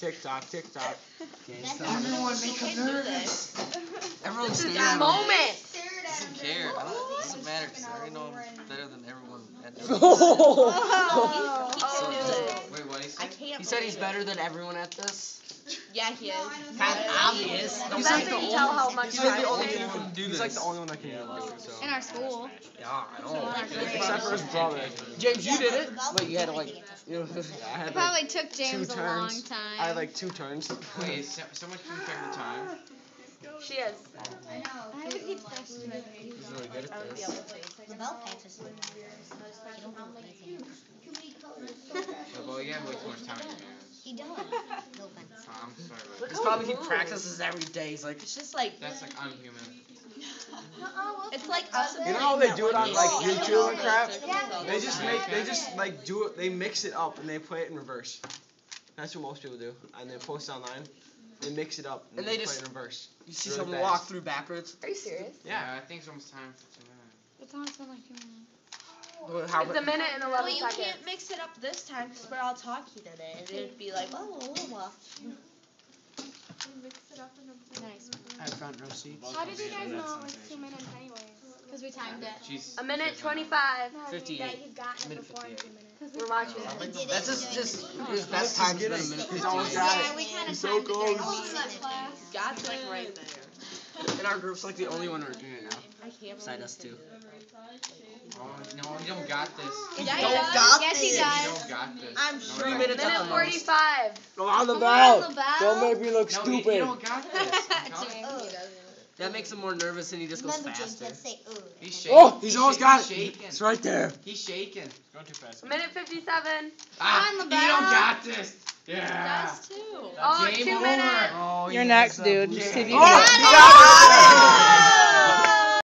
TikTok. Everyone make him nervous. Everyone's This is staring a at me. moment. Doesn't care. It doesn't matter because I already know I'm better than everyone at doing Oh. Wait, what he said? He said he's better than everyone at this. Yeah, he is. Kind of obvious. He's like the tell how much He's like the time only it takes. one who can do this. He's like the only one that can do it. So. In our school. Yeah, I know. Except for his brother. James, you did it. But you had to like. I It had probably took James two a long turns. time. I had like 2 turns. Wait, someone can check the time. She is. I would get frustrated. He's really good at this. Well, you have way too much time in your hands. He does. No offense. I'm sorry about He's probably he practices every day. He's like. It's just like That's like unhuman. it's like us. You know how they do it on like Yeah. YouTube and crap? Yeah. They just like do it. They mix it up and they play it in reverse. That's what most people do, and they post it online. They mix it up and they just play it in reverse. You see Really someone fast. walk through backwards. Are you serious? Yeah, I think it's almost time for 2 minutes. It's almost been like 2 minutes. How It's a minute and 11 Well, you seconds. can't mix it up this time because we're all talking in it. And it'd be like, oh, Nice. I found no seats. How did you guys know it was 2 minutes anyways? Because we timed it. Jeez. A minute 25. 58. He's gotten it Minute before in 2 58. minutes. We're watching. That's just his best time's been a minute He's almost 58. got Yeah, it. we kind of He's so timed it during close. class. God's like right there. And our group's like the only one working it now. I can't Beside us two. Oh, no, you don't got this. Yeah, Don't he does. got Yes, he this. You does. don't got this. I'm No, sure. you 3 don't. minutes at the Minute most. 45. Go on the Come bell. on, the bell. Don't make me look No, stupid. you don't got this. I'm telling you. That makes him more nervous and he just goes faster. He's shaking. Oh, he's almost got it. Shaking. It's right there. He's shaking. Going too fast. A minute 57. Ah, On the you bell. don't got this. Yeah. Does too. Oh, Game 2 over. minutes. Oh, You're next, dude. Yeah. See if you Oh, can he got